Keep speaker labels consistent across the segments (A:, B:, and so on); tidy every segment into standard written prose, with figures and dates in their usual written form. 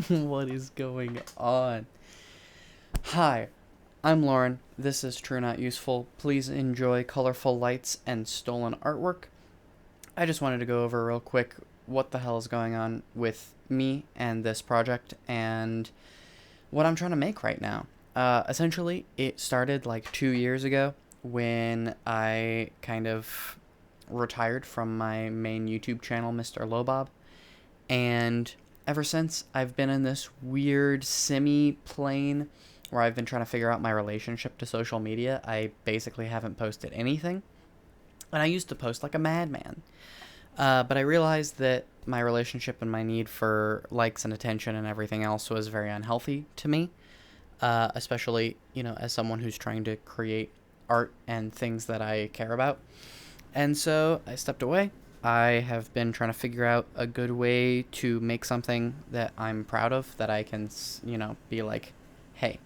A: What is going on? Hi, I'm Lauren. This is True Not Useful. Please enjoy colorful lights and stolen artwork. I just wanted to go over real quick what the hell is going on with me and this project and what I'm trying to make right now. Essentially, it started like 2 years ago when I kind of retired from my main YouTube channel, Mr. Lobob, and ever since, I've been in this weird semi-plane where I've been trying to figure out my relationship to social media. I basically haven't posted anything. And I used to post like a madman. But I realized that my relationship and my need for likes and attention and everything else was very unhealthy to me. Especially, as someone who's trying to create art and things that I care about. And so I stepped away. I have been trying to figure out a good way to make something that I'm proud of, that I can, be like, hey,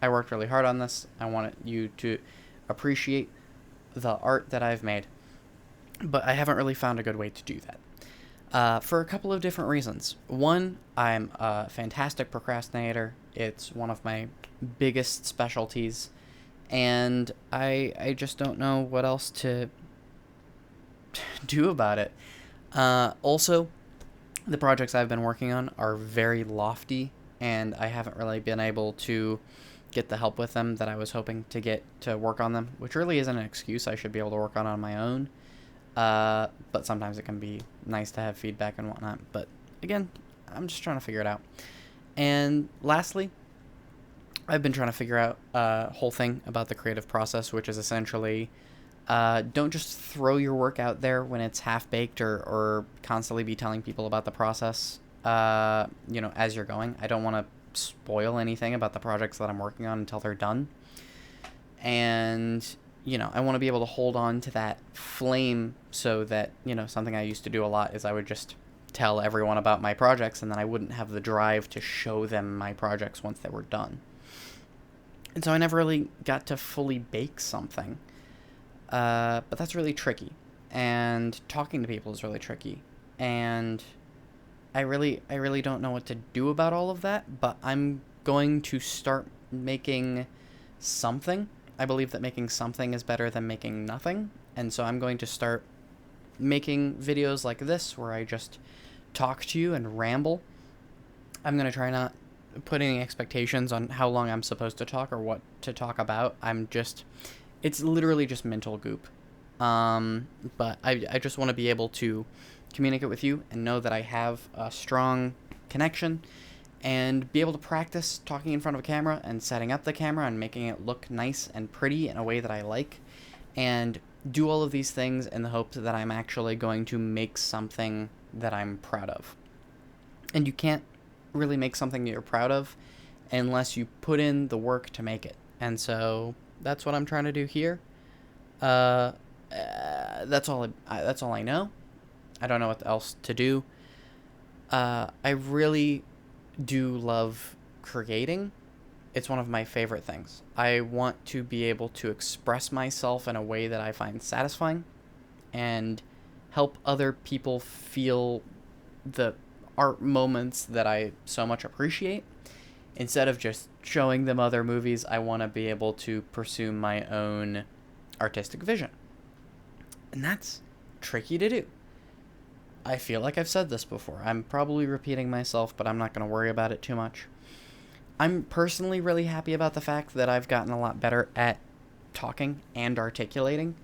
A: I worked really hard on this. I want you to appreciate the art that I've made. But I haven't really found a good way to do that. For a couple of different reasons. One, I'm a fantastic procrastinator. It's one of my biggest specialties. And I just don't know what else to do about it. Also, the projects I've been working on are very lofty, and I haven't really been able to get the help with them that I was hoping to get to work on them, which really isn't an excuse. I should be able to work on my own. But sometimes it can be nice to have feedback and whatnot. But again, I'm just trying to figure it out. And lastly, I've been trying to figure out a whole thing about the creative process, which is essentially don't just throw your work out there when it's half-baked or constantly be telling people about the process, as you're going. I don't want to spoil anything about the projects that I'm working on until they're done. And, I want to be able to hold on to that flame so that, something I used to do a lot is I would just tell everyone about my projects, and then I wouldn't have the drive to show them my projects once they were done. And so I never really got to fully bake something. But that's really tricky, and talking to people is really tricky, and I really don't know what to do about all of that, but I'm going to start making something. I believe that making something is better than making nothing, and so I'm going to start making videos like this where I just talk to you and ramble. I'm going to try not put any expectations on how long I'm supposed to talk or what to talk about. It's literally just mental goop. But I just want to be able to communicate with you and know that I have a strong connection and be able to practice talking in front of a camera and setting up the camera and making it look nice and pretty in a way that I like, and do all of these things in the hope that I'm actually going to make something that I'm proud of. And you can't really make something that you're proud of unless you put in the work to make it. And so that's what I'm trying to do here. That's all I know. I don't know what else to do. I really do love creating. It's one of my favorite things. I want to be able to express myself in a way that I find satisfying and help other people feel the art moments that I so much appreciate. Instead of just showing them other movies, I want to be able to pursue my own artistic vision. And that's tricky to do. I feel like I've said this before. I'm probably repeating myself, but I'm not going to worry about it too much. I'm personally really happy about the fact that I've gotten a lot better at talking and articulating,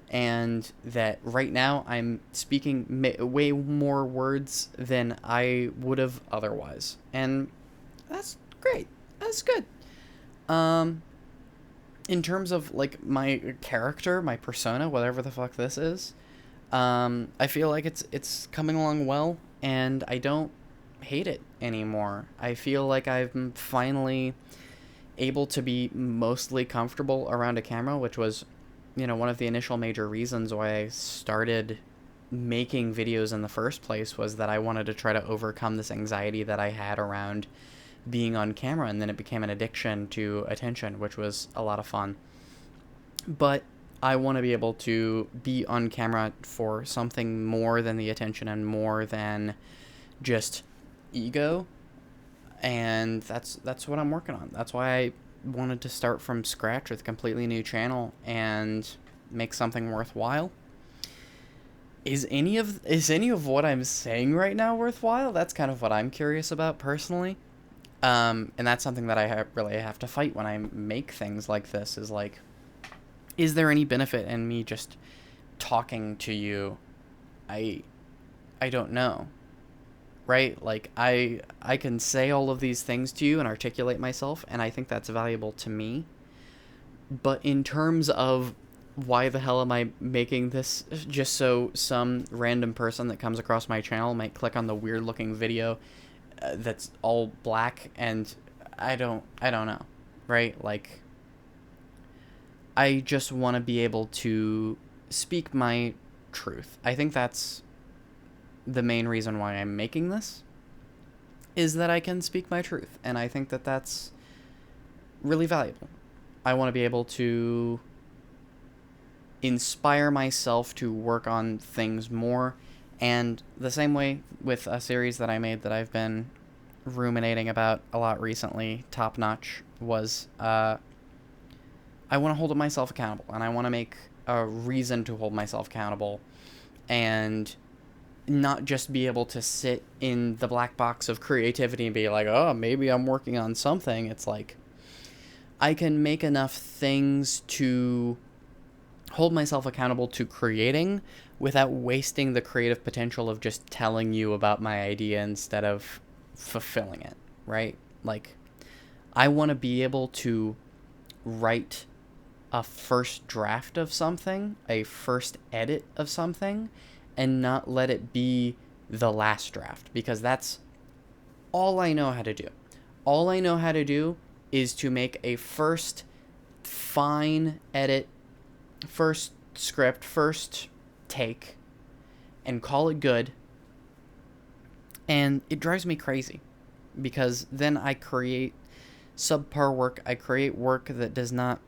A: and that right now I'm speaking way more words than I would have otherwise. And that's great. That's good. In terms of like my character, my persona, whatever the fuck this is, I feel like it's coming along well, and I don't hate it anymore. I feel like I'm finally able to be mostly comfortable around a camera, which was, one of the initial major reasons why I started making videos in the first place, was that I wanted to try to overcome this anxiety that I had around being on camera, and then it became an addiction to attention, which was a lot of fun. But I want to be able to be on camera for something more than the attention and more than just ego, and that's what I'm working on. That's why I wanted to start from scratch with a completely new channel and make something worthwhile. Is any of what I'm saying right now worthwhile? That's kind of what I'm curious about personally. And that's something that I really have to fight when I make things like this, is like, is there any benefit in me just talking to you? I I don't know. Right? Like I can say all of these things to you and articulate myself, and I think that's valuable to me. But in terms of why the hell am I making this just so some random person that comes across my channel might click on the weird looking video that's all black, and I don't know, right? Like, I just want to be able to speak my truth. I think that's the main reason why I'm making this, is that I can speak my truth, and I think that that's really valuable. I want to be able to inspire myself to work on things more, and the same way with a series that I made that I've been ruminating about a lot recently, Top Notch, was I want to hold myself accountable, and I want to make a reason to hold myself accountable, and not just be able to sit in the black box of creativity and be like, oh, maybe I'm working on something. It's like, I can make enough things to hold myself accountable to creating without wasting the creative potential of just telling you about my idea instead of fulfilling it, right? Like, I want to be able to write a first draft of something, a first edit of something, and not let it be the last draft, because that's all I know how to do. All I know how to do is to make a first fine edit, first script, first take, and call it good. And it drives me crazy, because then I create subpar work. I create work that does not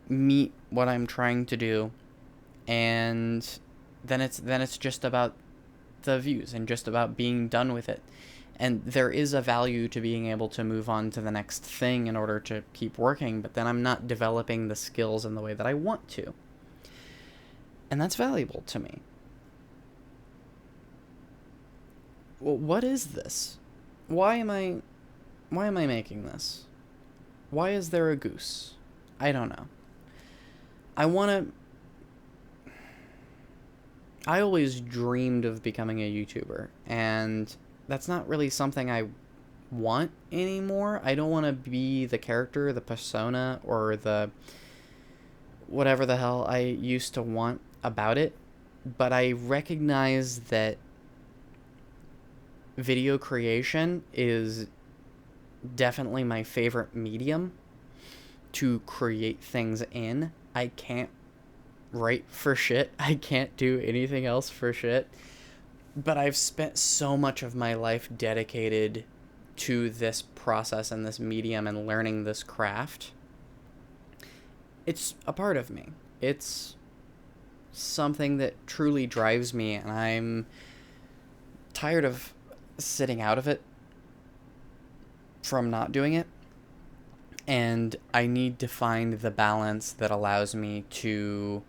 A: meet what I'm trying to do, and then it's just about the views and just about being done with it. And there is a value to being able to move on to the next thing in order to keep working, but then I'm not developing the skills in the way that I want to. And that's valuable to me. Well, what is this? Why am I making this? Why is there a goose? I don't know. I always dreamed of becoming a YouTuber, and that's not really something I want anymore. I don't want to be the character, the persona, or the whatever the hell I used to want about it. But I recognize that video creation is definitely my favorite medium to create things in. I can't write for shit. I can't do anything else for shit. But I've spent so much of my life dedicated to this process and this medium and learning this craft. It's a part of me. It's something that truly drives me, and I'm tired of sitting out of it from not doing it. And I need to find the balance that allows me to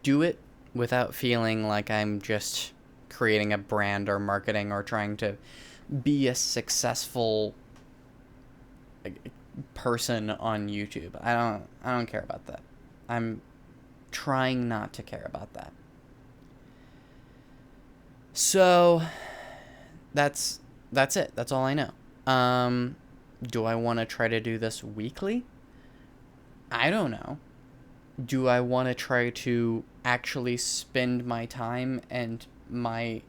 A: do it without feeling like I'm just creating a brand or marketing or trying to be a successful person on YouTube. I don't care about that. I'm trying not to care about that. So that's it. That's all I know. Do I want to try to do this weekly? I don't know. Do I want to try to actually spend my time and my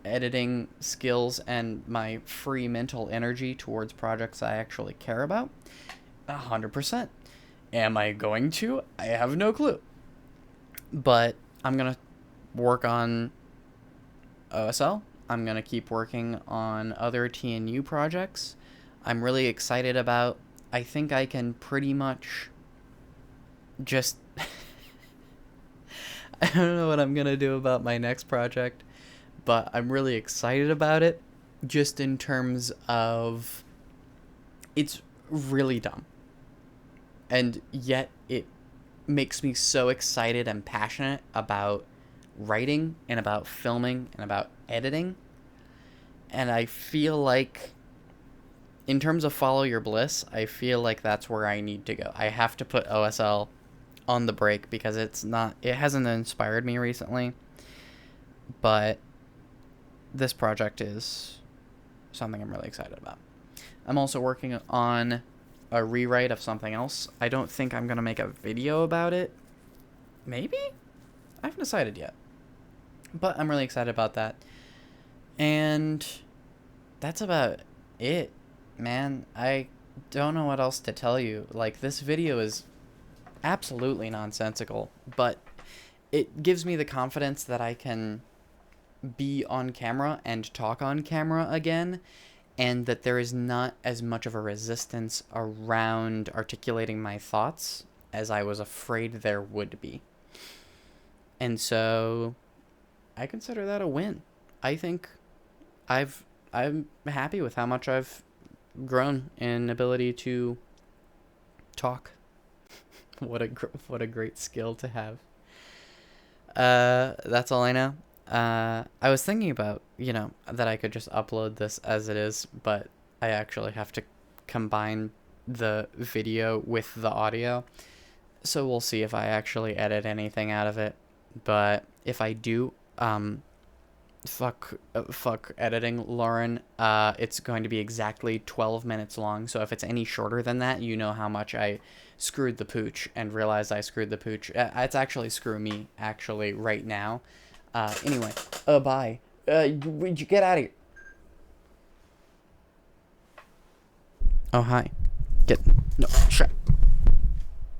A: editing skills and my free mental energy towards projects I actually care about? 100%. Am I going to? I have no clue. But I'm going to work on OSL. I'm going to keep working on other TNU projects. I'm really excited about. I think I can pretty much just I don't know what I'm going to do about my next project, but I'm really excited about it. just in terms of it's really dumb. And yet it makes me so excited and passionate about writing and about filming and about editing. And I feel like, in terms of follow your bliss, I feel like that's where I need to go. I have to put OSL on the break because it hasn't inspired me recently. But this project is something I'm really excited about. I'm also working on a rewrite of something else. I don't think I'm going to make a video about it. Maybe? I haven't decided yet. But I'm really excited about that. And that's about it, man. I don't know what else to tell you. Like, this video is absolutely nonsensical, but it gives me the confidence that I can be on camera and talk on camera again, and that there is not as much of a resistance around articulating my thoughts as I was afraid there would be. And so I consider that a win. I think I'm happy with how much I've grown in ability to talk. What a great skill to have. That's all I know. I was thinking about, that I could just upload this as it is, but I actually have to combine the video with the audio. So we'll see if I actually edit anything out of it. But if I do, fuck editing, Lauren. It's going to be exactly 12 minutes long. So if it's any shorter than that, you know how much I screwed the pooch and realized I screwed the pooch. It's actually screw me, actually, right now. Anyway, bye. You get out of here. Oh, hi. No, shut.